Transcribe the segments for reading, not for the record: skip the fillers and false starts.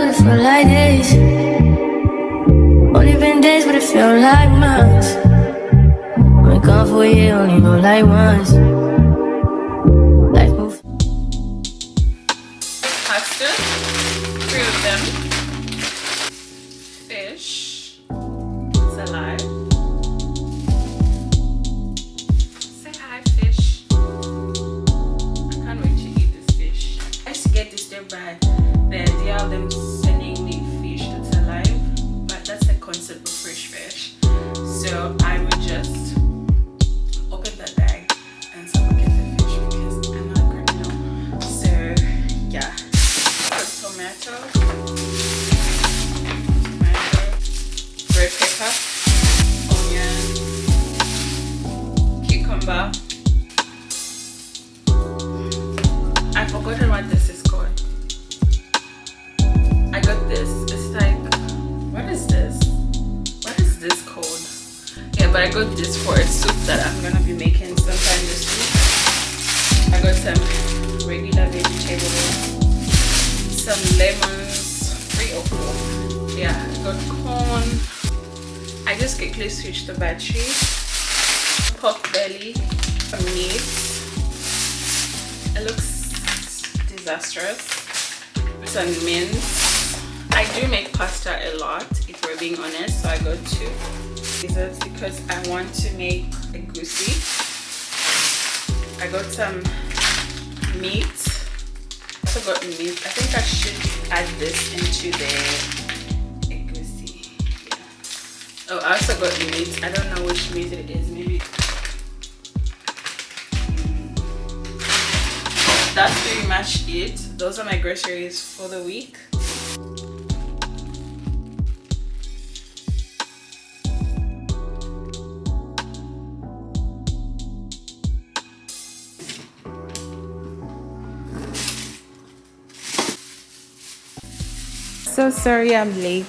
but it felt like days. Only been days, but it felt like months. Been gone for a year, only know like once. Life moves. Pasta, 3 of them. Fish, it's alive. Say hi, fish. I can't wait to eat this fish. I used to get disturbed by the idea of them sending me fish that's alive, but that's the concept of fresh fish. So I would just open that bag and suffocate the fish because I'm not a criminal. So yeah, tomato, red pepper, onion, cucumber. I've forgotten what this is called. I got this. It's like, what is this? What is this called? Yeah, but I got this for a soup that I'm gonna be making sometime this week. I got some regular vegetables, some lemons, 3 or 4. Yeah, I got corn. I just quickly switched the battery. Pork belly, meat. It looks disastrous. Some mince. I do make pasta a lot, if we're being honest, so I got 2. This because I want to make a goosey. I got some meat. I also got meat. I think I should add this into the goosey. Yeah. Oh, I also got meat. I don't know which meat it is. Maybe that's pretty much it. Those are my groceries for the week. So sorry I'm late.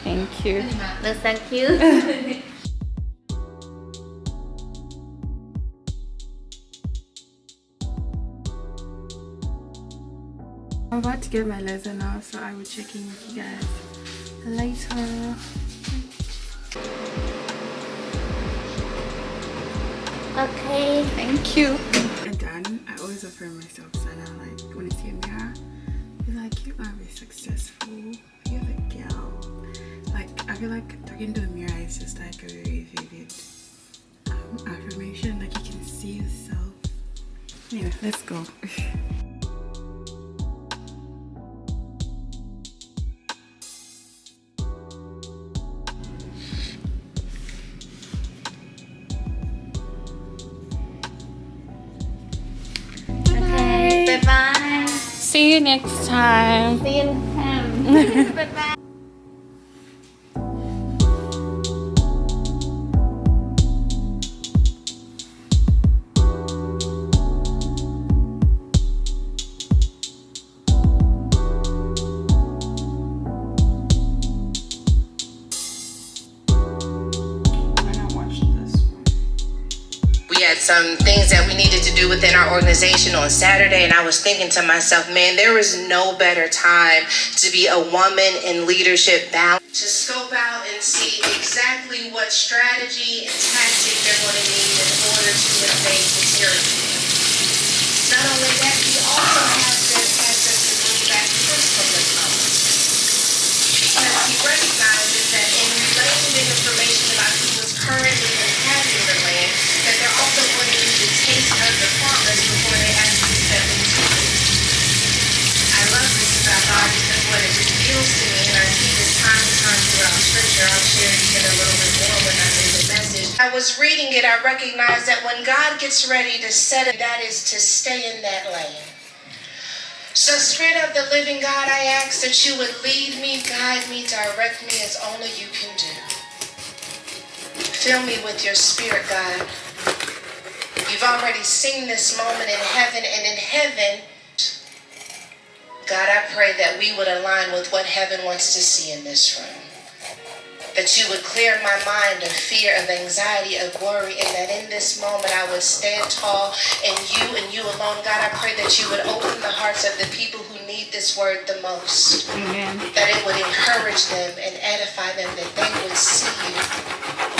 Thank you. No, thank you. I'm about to get my letter now, so I will check in with you guys later. Okay. Thank you. I'm done. I always affirm myself, Sana. Like when I see a mirror, be like, you are very successful. You're the girl. Like I feel like talking to a mirror is just like a very vivid affirmation. Like you can see yourself. Anyway, let's go. Okay. Bye-bye. See you next time. See you next time. Bye-bye. We had some things that we needed to do within our organization on Saturday, and I was thinking to myself, man, there is no better time to be a woman in leadership balance, to scope out and see exactly what strategy and tactic they're going to need in order to invade the territory. Not only that, we also have this access to bring back troops from the college. Because we recognize is that in relaying the information about who was currently inhabiting the land, that they're also going to need to taste of the promise before they actually step into it. I love this about God because what it reveals to me, and I see this time and time throughout Scripture, I'll share even a little bit more when I'm in the message. I was reading it, I recognized that when God gets ready to set it, that is to stay in that lane. So Spirit of the living God, I ask that you would lead me, guide me, direct me as only you can do. Fill me with your Spirit, God. You've already seen this moment in heaven, and in heaven, God, I pray that we would align with what heaven wants to see in this room. that you would clear my mind of fear, of anxiety, of worry, and that in this moment I would stand tall in you and you alone. God, I pray that you would open the hearts of the people who need this word the most. Amen. That it would encourage them and edify them, that they would see you.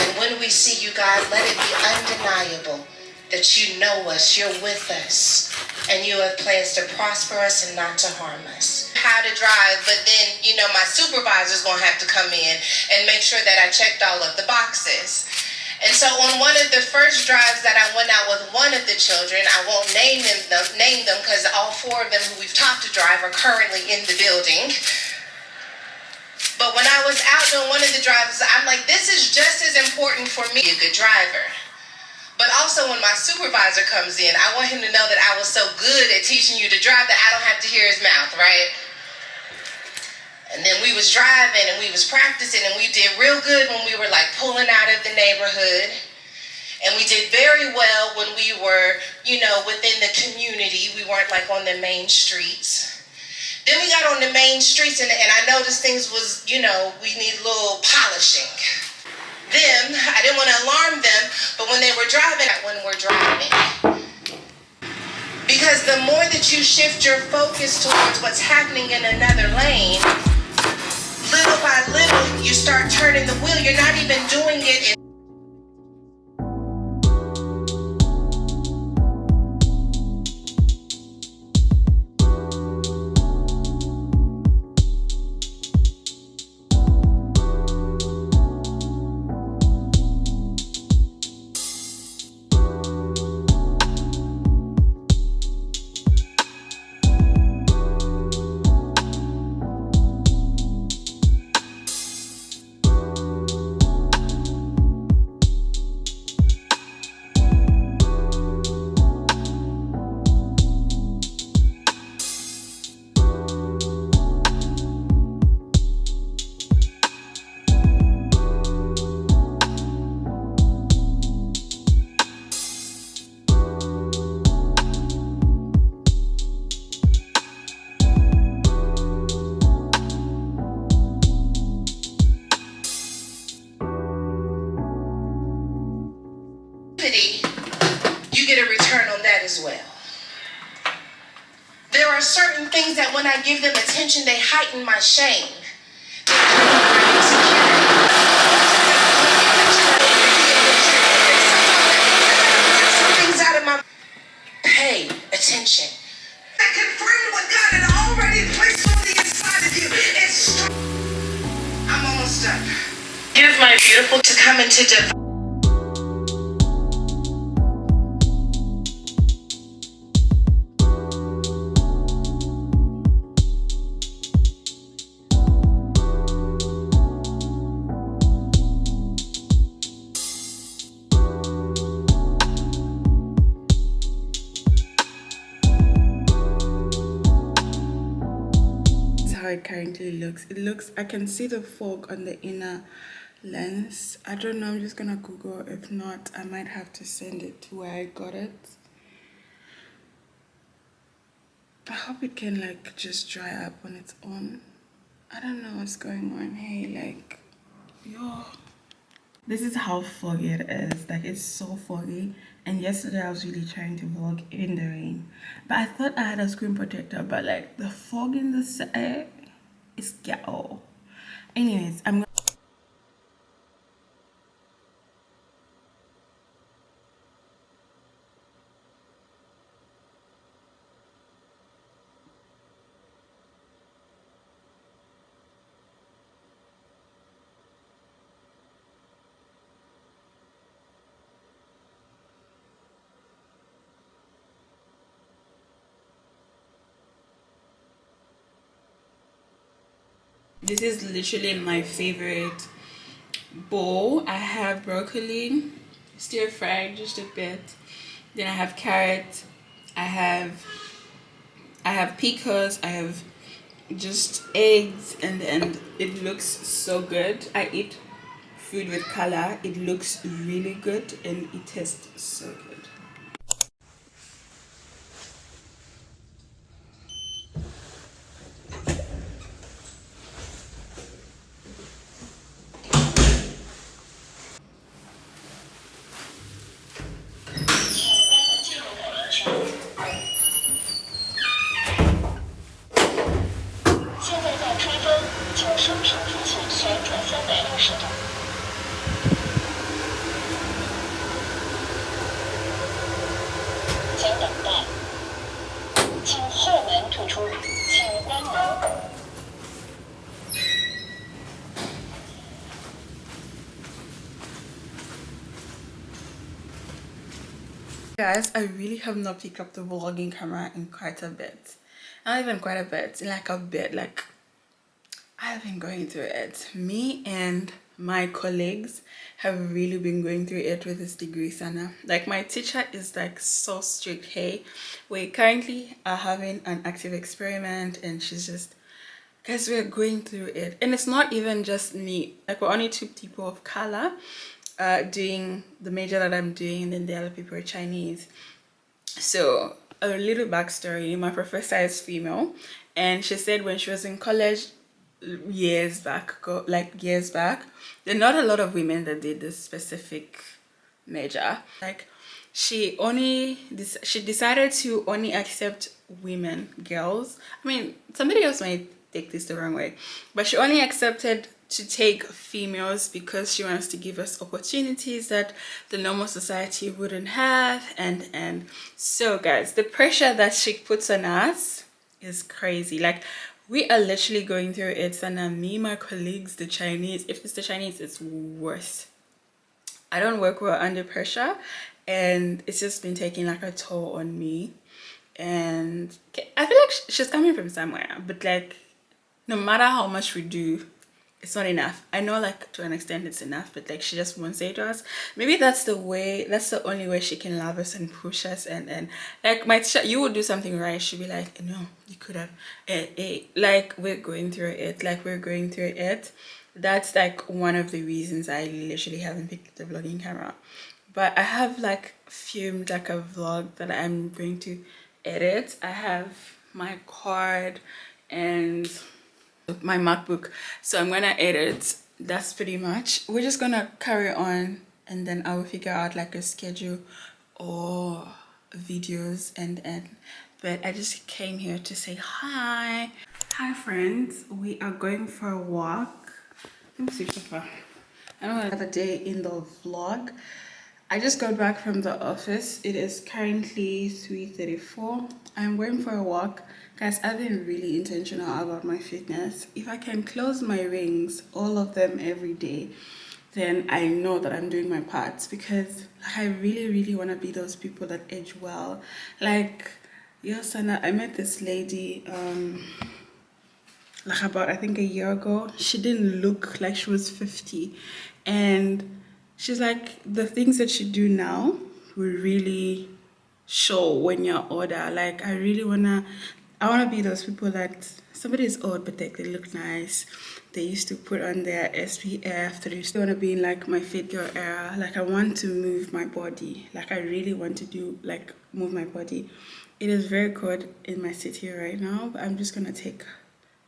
And when we see you, God, let it be undeniable that you know us, you're with us, and you have plans to prosper us and not to harm us. How to drive, but then, my supervisor's going to have to come in and make sure that I checked all of the boxes. And so on one of the first drives that I went out with one of the children, I won't name them because all four of them who we've taught to drive are currently in the building. But when I was out doing one of the drives, I'm like, this is just as important for me, a good driver. But also when my supervisor comes in, I want him to know that I was so good at teaching you to drive that I don't have to hear his mouth, right? And then we was driving and we was practicing and we did real good when we were like pulling out of the neighborhood. And we did very well when we were, within the community. We weren't like on the main streets. Then we got on the main streets and I noticed things was, we need a little polishing. Them, I didn't want to alarm them, but when they were driving, when we're driving. Because the more that you shift your focus towards what's happening in another lane, little by little, you start turning the wheel. You're not even doing it in you get a return on that as well. There are certain things that when I give them attention, they heighten my shame. Things out of my pay attention. That confirm what God had already placed on the inside of you. I'm almost done. Give my beautiful to come into divine. How it currently looks. I can see the fog on the inner lens. I don't know, I'm just gonna Google. If not, I might have to send it to where I got it. I hope it can just dry up on its own. I don't know what's going on. Hey, yo, this is how foggy it is. It's so foggy. And yesterday I was really trying to vlog in the rain, but I thought I had a screen protector, but the fog in the side is ghetto. Anyways, this is literally my favorite bowl. I have broccoli, stir fried just a bit. Then I have carrot. I have pickles. I have just eggs, and then it looks so good. I eat food with color. It looks really good and it tastes so good. Guys, I really have not picked up the vlogging camera in quite a bit. Not even quite a bit, like a bit. Like, I've been going through it. Me and my colleagues have really been going through it with this degree, Sana. Like, my teacher is like so strict. Hey, we currently are having an active experiment, and she's just, guys, we're going through it. And it's not even just me. Like, we're only 2 people of color doing the major that I'm doing, and then the other people are Chinese. So a little backstory, my professor is female, and she said when she was in college years back, there are not a lot of women that did this specific major. Like, she decided to only accept women, girls. I mean, somebody else might take this the wrong way, but she only accepted to take females because she wants to give us opportunities that the normal society wouldn't have. And so, guys, the pressure that she puts on us is crazy. Like, we are literally going through it, and me, my colleagues, the Chinese. If it's the Chinese, it's worse. I don't work well under pressure, and it's just been taking like a toll on me. And I feel like she's coming from somewhere, but like, no matter how much we do, it's not enough. I know, like, to an extent it's enough, but like, she just won't say to us. Maybe that's the only way she can love us and push us. And like, my teacher, you would do something right, she'd be like, no, you could have, like, we're going through it. That's like one of the reasons I literally haven't picked up the vlogging camera. But I have like filmed like a vlog that I'm going to edit. I have my card and my MacBook, so I'm gonna edit. That's pretty much, we're just gonna carry on, and then I will figure out like a schedule or videos. And but I just came here to say hi friends. We are going for a walk. Let me see so far. I know another day in the vlog. I just got back from the office. It is currently 3:34. I'm going for a walk. Guys, I've been really intentional about my fitness. If I can close my rings, all of them every day, then I know that I'm doing my part, because like, I really want to be those people that age well. Like, yes, I met this lady like about, I think, a year ago. She didn't look like she was 50, and she's like, the things that you do now will really show when you're older. Like, I wanna be those people that somebody is old but they look nice. They used to put on their SPF. They used to want to be in like my fit girl era. Like, I want to move my body. Like, I really want to do like move my body. It is very cold in my city right now, but I'm just gonna take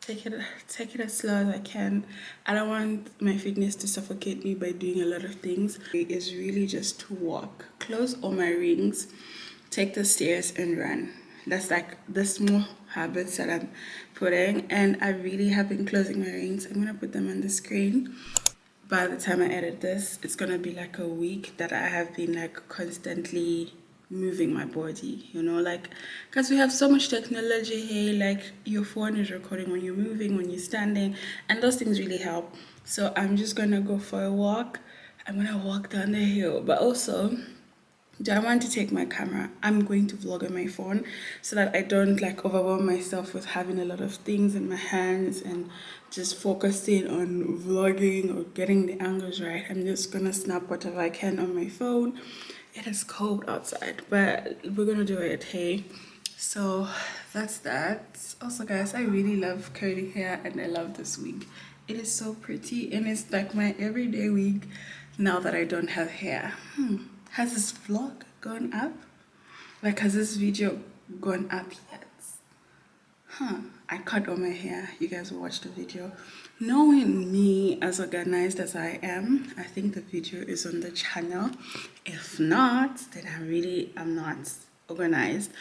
it as slow as I can. I don't want my fitness to suffocate me by doing a lot of things. It is really just to walk, close all my rings, take the stairs and run. That's like the small habits that I'm putting, and I really have been closing my rings. I'm gonna put them on the screen. By the time I edit this, it's gonna be like a week that I have been like constantly moving my body, you know, like, because we have so much technology here. Like, your phone is recording when you're moving, when you're standing, and those things really help. So I'm just gonna go for a walk. I'm gonna walk down the hill, but also, do I want to take my camera? I'm going to vlog on my phone so that I don't like overwhelm myself with having a lot of things in my hands and just focusing on vlogging or getting the angles right. I'm just gonna snap whatever I can on my phone. It is cold outside, but we're gonna do it, hey? So that's that. Also, guys, I really love curly hair, and I love this wig. It is so pretty, and it's like my everyday wig now that I don't have hair. Has this vlog gone up? Like, has this video gone up yet? I cut all my hair. You guys will watch the video. Knowing me as organized as I am, I think the video is on the channel. If not, then I'm not organized.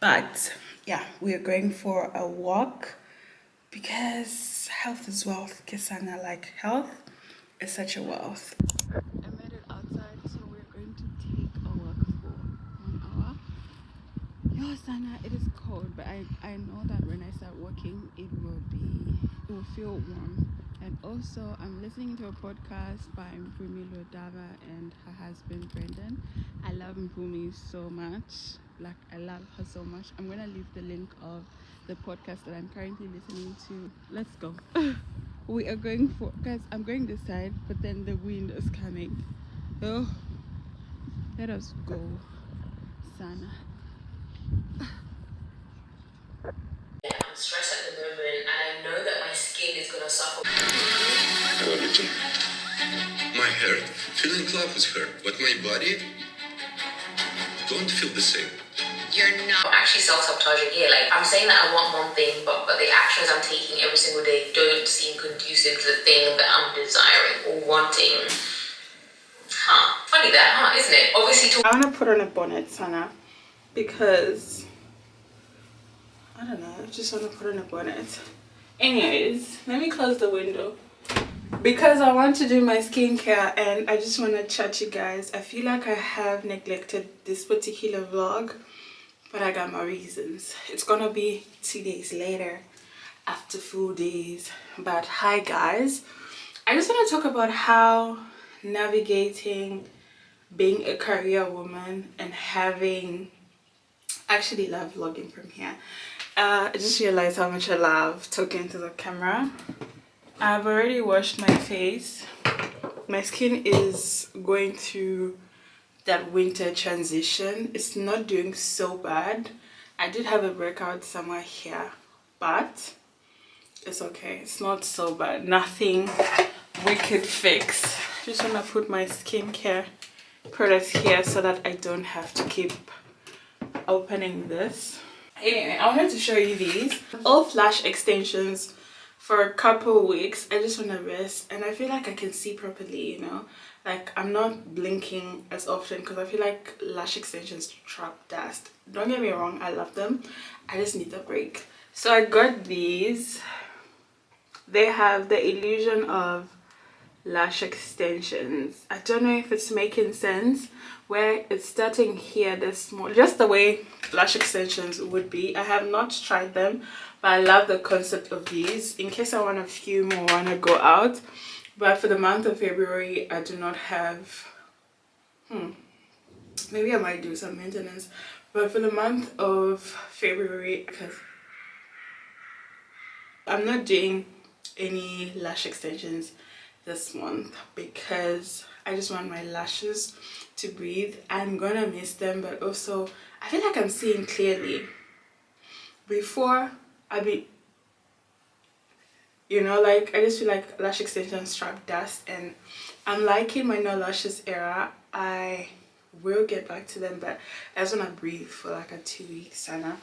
But yeah, we are going for a walk because health is wealth. Kisana, like, health is such a wealth. I made it outside, so we're going to take a walk for 1 hour. Yo, Sana, it is cold, but I know that when I start walking, it will feel warm. And also, I'm listening to a podcast by Mpumi Lodava and her husband Brendan. I love Mpumi so much. Like, I love her so much. I'm gonna leave the link of the podcast that I'm currently listening to. Let's go. We are going for, guys, I'm going this side, but then the wind is coming. Oh, let us go, Sana. I'm stressed at the moment, and I know that my skin is gonna suffer. My heart feel in love with her, but my body don't feel the same. You're not actually self-sabotaging here. Like, I'm saying that I want one thing, but the actions I'm taking every single day don't seem conducive to the thing that I'm desiring or wanting. Funny that, isn't it? Obviously, I want to put on a bonnet, Sana, because I don't know, I just want to put on a bonnet. Anyways, let me close the window because I want to do my skincare and I just want to chat to you guys. I feel like I have neglected this particular vlog, but I got my reasons. It's gonna be 2 days later after 4 days. But hi guys, I just want to talk about how navigating being a career woman and having, actually love vlogging from here. I just realized how much I love talking to the camera. I've already washed my face. My skin is going through that winter transition. It's not doing so bad. I did have a breakout somewhere here, but it's okay. It's not so bad. Nothing we could fix. Just want to put my skincare products here so that I don't have to keep opening this. Anyway, I wanted to show you these off lash extensions for a couple weeks. I just want to rest and I feel like I can see properly, you know, like I'm not blinking as often because I feel like lash extensions trap dust. Don't get me wrong, I love them. I just need a break. So I got these. They have the illusion of lash extensions. I don't know if it's making sense, where it's starting here, this small, just the way lash extensions would be. I have not tried them, but I love the concept of these in case I want a few more when I go out. But for the month of February, I do not have, maybe I might do some maintenance, but for the month of February, because I'm not doing any lash extensions this month because I just want my lashes to breathe. I'm gonna miss them, but also I feel like I'm seeing clearly. Before you know, like I just feel like lash extensions trap dust, and I'm liking my no lashes era. I will get back to them, but I just want to breathe for like a 2 weeks, Sana.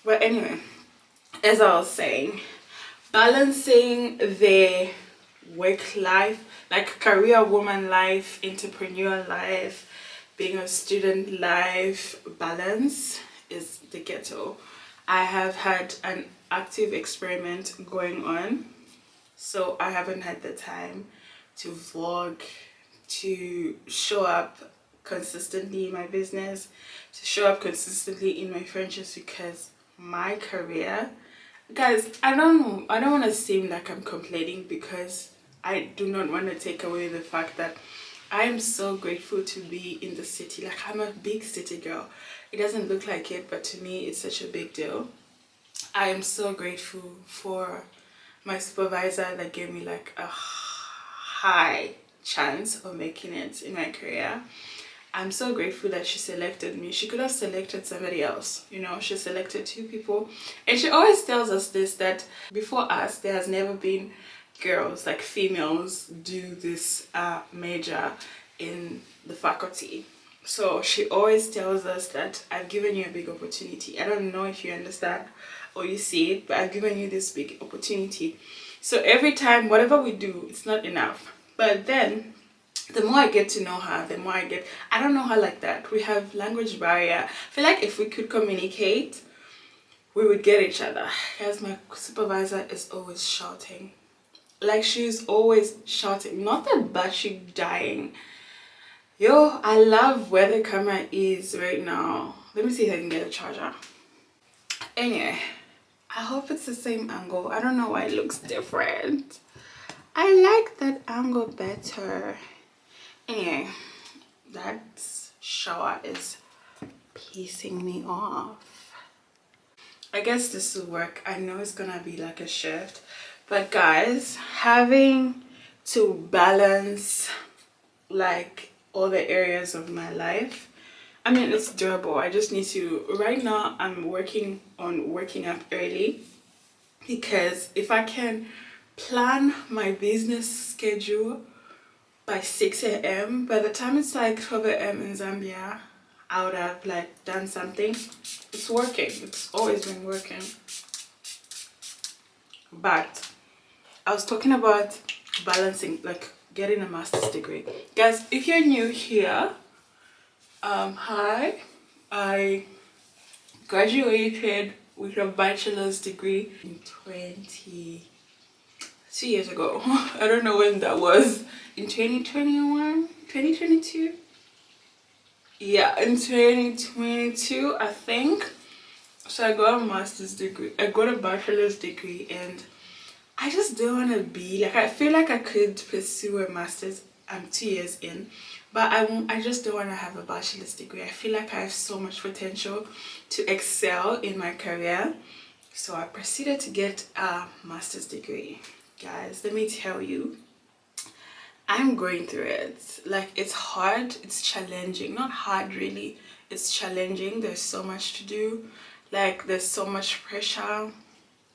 But anyway, as I was saying, balancing the work life, like career woman life, entrepreneur life, being a student life, balance is the ghetto. I have had an active experiment going on, so I haven't had the time to vlog, to show up consistently in my business, to show up consistently in my friendships, because my career, guys, I don't want to seem like I'm complaining, because I do not want to take away the fact that I am so grateful to be in the city. Like, I'm a big city girl. It doesn't look like it, but to me it's such a big deal. I am so grateful for my supervisor that gave me like a high chance of making it in my career. I'm so grateful that she selected me. She could have selected somebody else, you know. She selected 2 people, and she always tells us this, that before us there has never been girls, like females, do this major in the faculty. So she always tells us that I've given you a big opportunity. I don't know if you understand or you see it, but I've given you this big opportunity. So every time, whatever we do, it's not enough. But then the more I get to know her, the more I don't know her like that. We have language barrier. I feel like if we could communicate, we would get each other. Guys, my supervisor is always shouting. Like, she's always shouting. Not that bad, she's dying. Yo, I love where the camera is right now. Let me see if I can get a charger. Anyway, I hope it's the same angle. I don't know why it looks different. I like that angle better. Anyway, that shower is pissing me off. I guess this will work. I know it's gonna be like a shift, but guys, having to balance like all the areas of my life, I mean, it's doable. I just need to, right now I'm working on waking up early, because if I can plan my business schedule by 6 a.m. by the time it's like 12 a.m. in Zambia, I would have like done something. It's working. It's always been working. But I was talking about balancing, like getting a master's degree. Guys, if you're new here, hi, I graduated with a bachelor's degree in 2 years ago. I don't know when that was. In 2021, 2022. Yeah, in 2022, I think. So I got a master's degree. I got a bachelor's degree, and I just don't want to be like, I feel like I could pursue a master's. I'm 2 years in, but I just don't want to have a bachelor's degree. I feel like I have so much potential to excel in my career. So I proceeded to get a master's degree. Guys, let me tell you, I'm going through it. Like, it's hard, it's challenging. Not hard really, it's challenging. There's so much to do. Like, there's so much pressure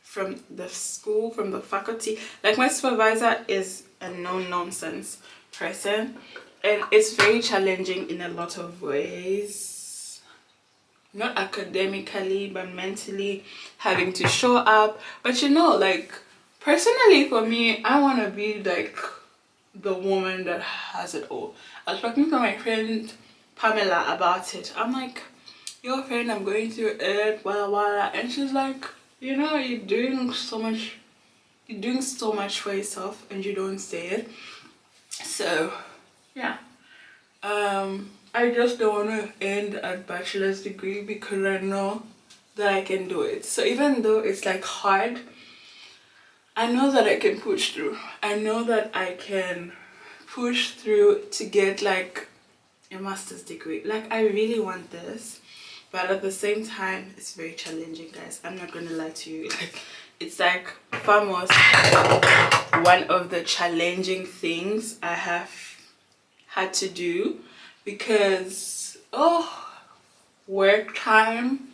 from the school, from the faculty. Like, my supervisor is a no-nonsense person, and it's very challenging in a lot of ways. Not academically, but mentally, having to show up. But you know, like, personally for me, I want to be like the woman that has it all. I was talking to my friend Pamela about it. I'm like, your friend, I'm going through it, blah blah, and she's like, you know, you're doing so much for yourself and you don't say it. So yeah, I just don't want to end a bachelor's degree because I know that I can do it. So even though it's like hard, I know that I can push through. I know that I can push through to get like a master's degree. Like, I really want this, but at the same time, it's very challenging, guys. I'm not gonna lie to you. Like, it's like almost one of the challenging things I have had to do, because work time,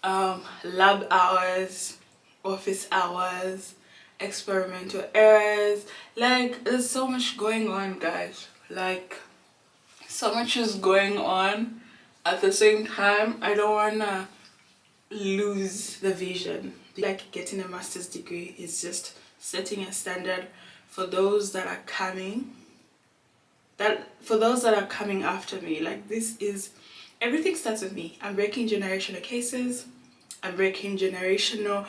lab hours, office hours, experimental errors. Like, there's so much going on, guys. Like, so much is going on at the same time. I don't wanna lose the vision. Like, getting a master's degree is just setting a standard for those that are coming, after me. Like, this is, everything starts with me. I'm breaking generational cases. I'm breaking generational,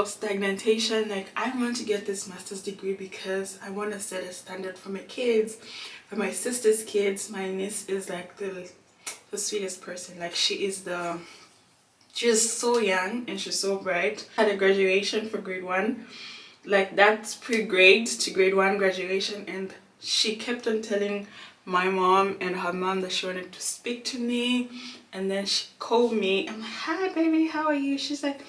stagnation. Like, I want to get this master's degree because I want to set a standard for my kids, for my sister's kids. My niece is like the sweetest person. Like, she's so young and she's so bright. Had a graduation for grade 1. Like, that's pre-grade to grade 1 graduation, and she kept on telling my mom and her mom that she wanted to speak to me. And then she called me. I'm like, hi baby, how are you? She's like,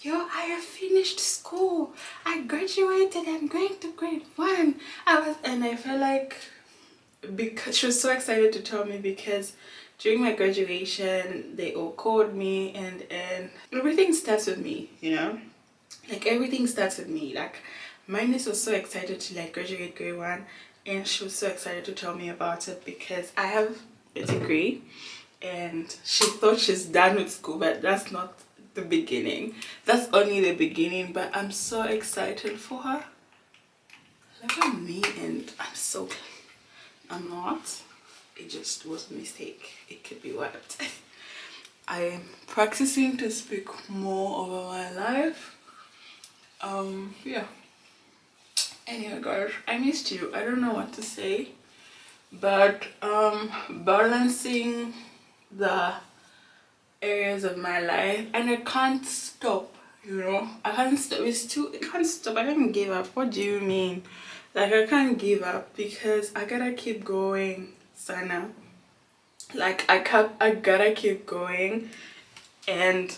yo, I have finished school, I graduated, I'm going to grade 1. And I felt like, because she was so excited to tell me, because during my graduation they all called me, and everything starts with me, like, everything starts with me. Like, my niece was so excited to like graduate grade 1, and she was so excited to tell me about it because I have a degree, and she thought she's done with school, but that's not the beginning. That's only the beginning. But I'm so excited for her. Look at me, and I'm not. It just was a mistake. It could be wiped. I am practicing to speak more over my life. Yeah. Anyway, guys, I missed you. I don't know what to say, but balancing the areas of my life, and I can't stop. I can't stop. It can't stop. I can't give up. What do you mean? Like I can't give up because I gotta keep going, Sana. Like I gotta keep going, and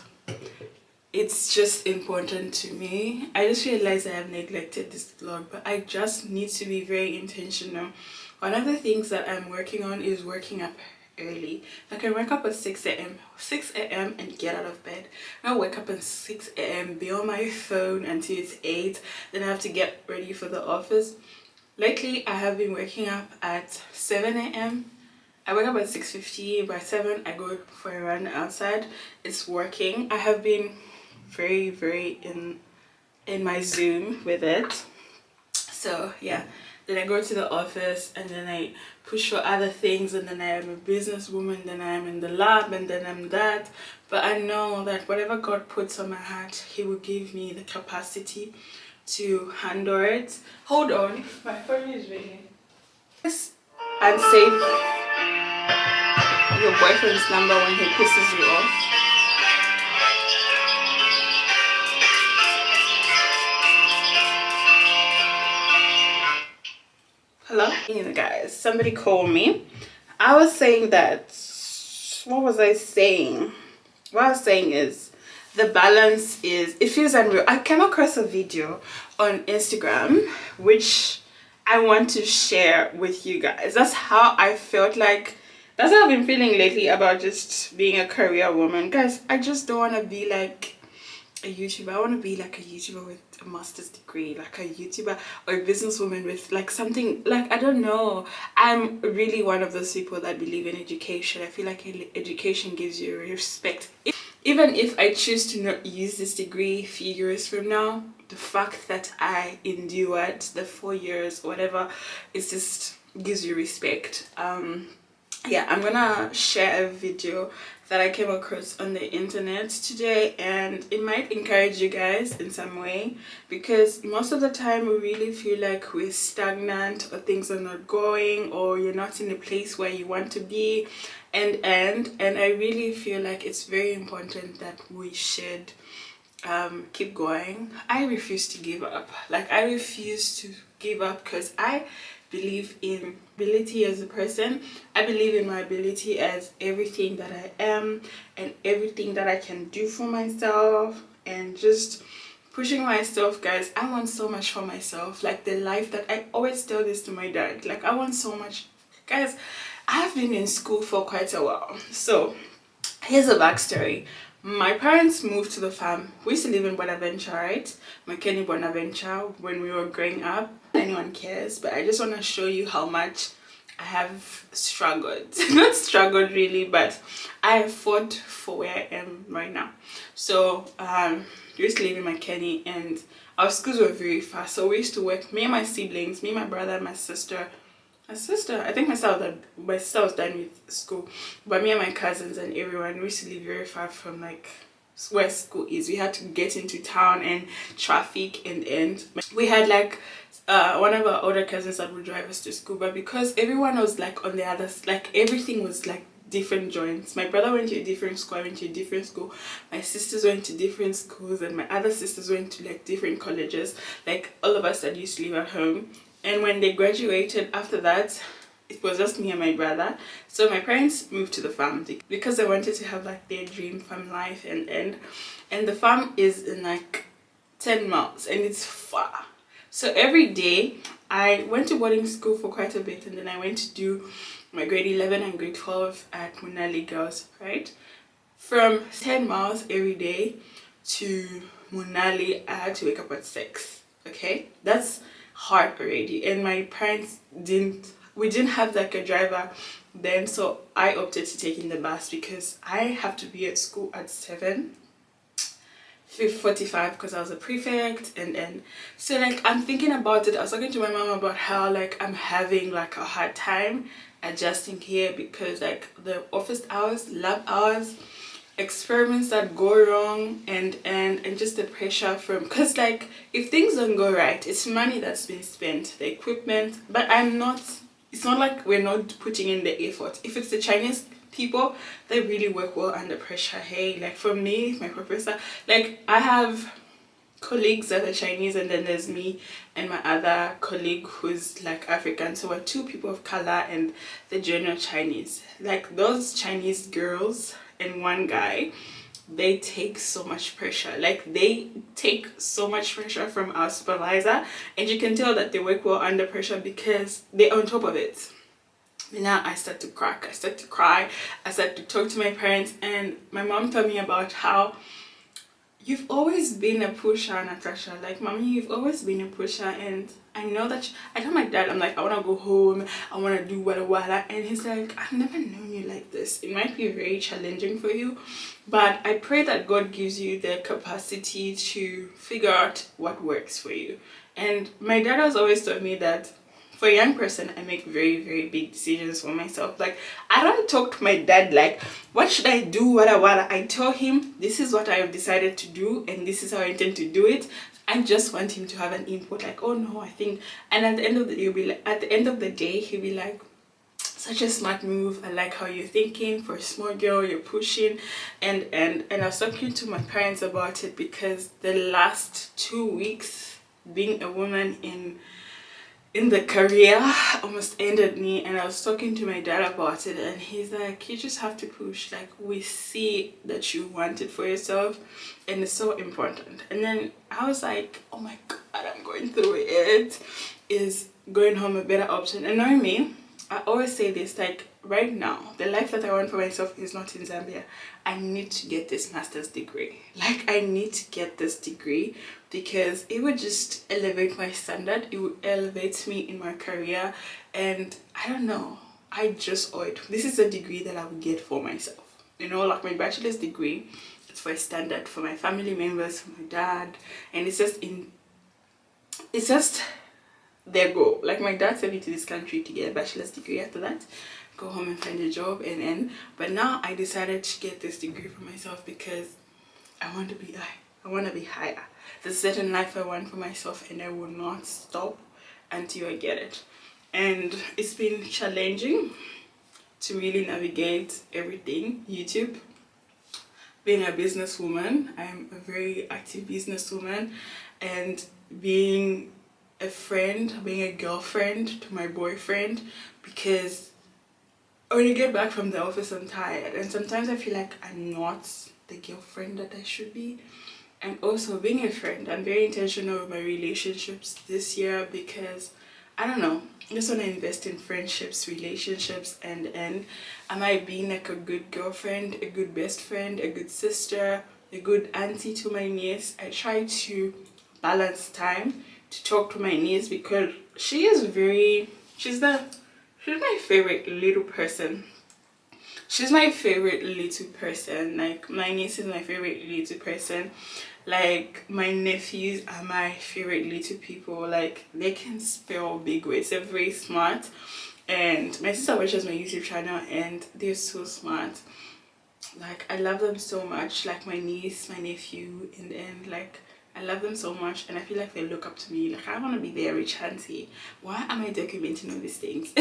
it's just important to me. I just realized I have neglected this vlog, but I just need to be very intentional. One of the things that I'm working on is waking up early. I can wake up at 6 a.m. 6 a.m. and get out of bed. I wake up at 6 a.m., be on my phone until it's 8, then I have to get ready for the office. Lately, I have been waking up at 7 a.m. I wake up at 6:50. By 7, I go for a run outside. It's working. I have been very in my zone with it. So yeah, then I go to the office and then I push for other things, and then I am a businesswoman, then I am in the lab, and then I'm that. But I know that whatever God puts on my heart, He will give me the capacity to handle it. Hold on, my phone is ringing. And save your boyfriend's number when he pisses you off. Hello? You know, guys, somebody called me. I was saying that, what was I saying? What I was saying is, the balance is, it feels unreal. I came across a video on Instagram, which I want to share with you guys. That's how I felt like, that's how I've been feeling lately about just being a career woman. Guys, I just don't want to be like a YouTuber. I want to be like a YouTuber with a master's degree, like a YouTuber or a businesswoman with like something, like, I don't know. I'm really one of those people that believe in education. I feel like education gives you respect. Even if I choose to not use this degree a few years from now, the fact that I endured the 4 years, whatever, it just gives you respect. Yeah, I'm gonna share a video that I came across on the internet today, and it might encourage you guys in some way, because most of the time we really feel like we're stagnant, or things are not going, or you're not in a place where you want to be, and I really feel like it's very important that we should keep going. I refuse to give up. Like, I refuse to give up because I believe in ability as a person. I believe in my ability as everything that I am and everything that I can do for myself, and just pushing myself. Guys, I want so much for myself, like the life that I always tell this to my dad, like I want so much. Guys, I have been in school for quite a while. So here's a backstory. My parents moved to the farm. We used to live in Bonaventure, right? McKinney Bonaventure, when we were growing up. Anyone cares, but I just want to show you how much I have struggled. Not struggled really, but I have fought for where I am right now. So we used to live in McKinney, and our schools were very far. So we used to work, me and my siblings, me, my brother, my sister. I think my sister was done with school, but me and my cousins and everyone, we used to live very far from like where school is. We had to get into town and traffic, and we had like one of our older cousins that would drive us to school, but because everyone was like on the other, like everything was like different joints. My brother went to a different school, I went to a different school, my sisters went to different schools, and my other sisters went to like different colleges, like all of us that used to live at home. And when they graduated after that, it was just me and my brother. So my parents moved to the farm because they wanted to have like their dream farm life, and the farm is in like 10 miles and it's far. So every day I went to boarding school for quite a bit, and then I went to do my grade 11 and grade 12 at Munali Girls, right? From 10 miles every day to Munali, I had to wake up at 6. Okay, that's hard already. And my parents didn't have like a driver then, so I opted to take in the bus because I have to be at school at 7:45 because I was a prefect. And so like I'm thinking about it. I was talking to my mom about how like I'm having like a hard time adjusting here because like the office hours, lab hours, experiments that go wrong, and just the pressure from, because like if things don't go right, it's money that's been spent, the equipment, but it's not like we're not putting in the effort. If it's the Chinese people, they really work well under pressure. Hey, like for me, my professor, like I have colleagues that are Chinese, and then there's me and my other colleague who's like African. So we're two people of color and the general Chinese. Like those Chinese girls and one guy, they take so much pressure. Like they take so much pressure from our supervisor, and you can tell that they work well under pressure because they're on top of it. Now I start to crack, I start to cry, I start to talk to my parents, and my mom told me about how you've always been a pusher, Natasha. Like, mommy, you've always been a pusher, and I know that I told my dad, I'm like, I want to go home, I want to do wada, and he's like, I've never known you like this. It might be very challenging for you, but I pray that God gives you the capacity to figure out what works for you. And my dad has always told me that for a young person, I make very, very big decisions for myself. Like, I don't talk to my dad like, what should I do, wada. I tell him, this is what I have decided to do, and this is how I intend to do it. I just want him to have an input, like, oh no, I think, and at the end of the day, he'll be like, such a smart move. I like how you're thinking. For a small girl, you're pushing. And I was talking to my parents about it because the last 2 weeks being a woman in the career almost ended me, and I was talking to my dad about it, and he's like, you just have to push. Like, we see that you want it for yourself, and it's so important. And then I was like, oh my god, I'm going through it. Is going home a better option? And knowing me, I always say this, like, right now, the life that I want for myself is not in Zambia. I need to get this master's degree. Like, I need to get this degree because it would just elevate my standard. It would elevate me in my career. And I don't know, I just owe it. This is a degree that I would get for myself. You know, like my bachelor's degree, it's for a standard for my family members, for my dad. And it's just their goal. Like, my dad sent me to this country to get a bachelor's degree. After that, go home and find a job and end. But now I decided to get this degree for myself because I want to be higher. There's a certain life I want for myself, and I will not stop until I get it. And it's been challenging to really navigate everything. YouTube, being a businesswoman, I'm a very active businesswoman, and being a friend, being a girlfriend to my boyfriend, because when I get back from the office, I'm tired, and sometimes I feel like I'm not the girlfriend that I should be. And also being a friend, I'm very intentional with my relationships this year because I don't know, I just want to invest in friendships, relationships, and am I being like a good girlfriend, a good best friend, a good sister, a good auntie to my niece? I try to balance time to talk to my niece because she's my favorite little person. She's my favorite little person. Like, my niece is my favorite little person. Like, my nephews are my favorite little people. Like, they can spell big words. They're very smart. And my sister watches my YouTube channel, and they're so smart. Like, I love them so much. Like, my niece, my nephew, and like, I love them so much, and I feel like they look up to me. Like, I want to be their rich auntie. Why am I documenting all these things?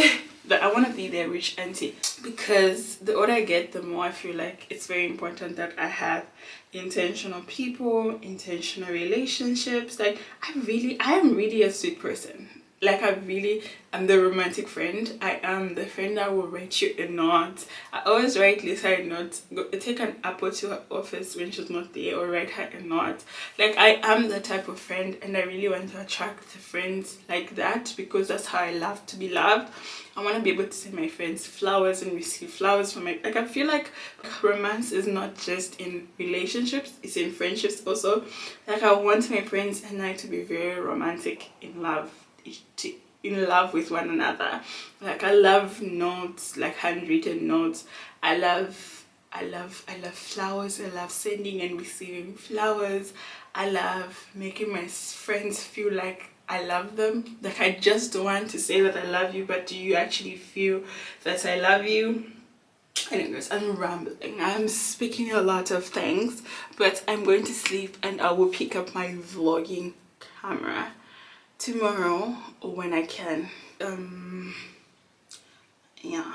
But I want to be their rich auntie because the older I get, the more I feel like it's very important that I have intentional people, intentional relationships. Like, I am really a sweet person. Like, I'm the romantic friend. I am the friend that will write you a note. I always write Lisa a note. Take an apple to her office when she's not there, or write her a note. Like, I am the type of friend, and I really want to attract the friends like that because that's how I love to be loved. I want to be able to send my friends flowers and receive flowers from my... Like, I feel like romance is not just in relationships, it's in friendships also. Like, I want my friends and I to be very romantic in love with one another. Like, I love notes, like handwritten notes. I love flowers. I love sending and receiving flowers. I love making my friends feel like I love them. Like, I just don't want to say that I love you, but do you actually feel that I love you? Anyways, I'm rambling. I'm speaking a lot of things, but I'm going to sleep, and I will pick up my vlogging camera tomorrow when I can. Yeah.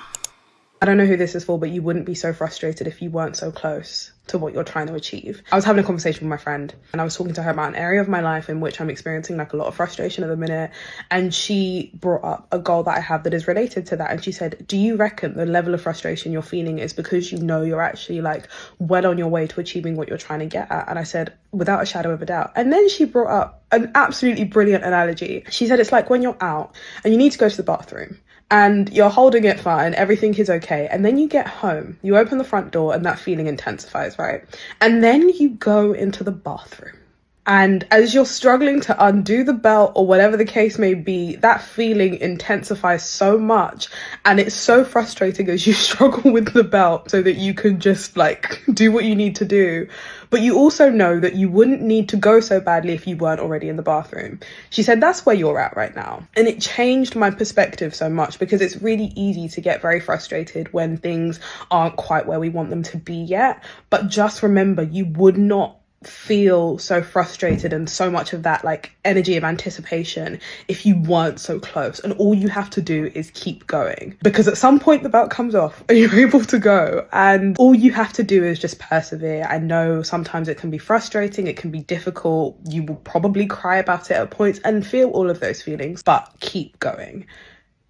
I don't know who this is for, but you wouldn't be so frustrated if you weren't so close to what you're trying to achieve. I was having a conversation with my friend and I was talking to her about an area of my life in which I'm experiencing like a lot of frustration at the minute, and she brought up a goal that I have that is related to that, and she said, do you reckon the level of frustration you're feeling is because you know you're actually like well on your way to achieving what you're trying to get at? And I said, without a shadow of a doubt. And then she brought up an absolutely brilliant analogy. She said, it's like when you're out and you need to go to the bathroom and you're holding it fine, everything is okay, and then you get home, you open the front door and that feeling intensifies, right? And then you go into the bathroom, and as you're struggling to undo the belt or whatever the case may be, that feeling intensifies so much, and it's so frustrating as you struggle with the belt so that you can just like do what you need to do. But you also know that you wouldn't need to go so badly if you weren't already in the bathroom. She said, that's where you're at right now. And it changed my perspective so much, because it's really easy to get very frustrated when things aren't quite where we want them to be yet. But just remember, you would not feel so frustrated and so much of that like energy of anticipation if you weren't so close. And all you have to do is keep going, because at some point the belt comes off and you're able to go, and all you have to do is just persevere. I know sometimes it can be frustrating, it can be difficult, you will probably cry about it at points and feel all of those feelings, but keep going.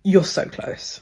You're so close.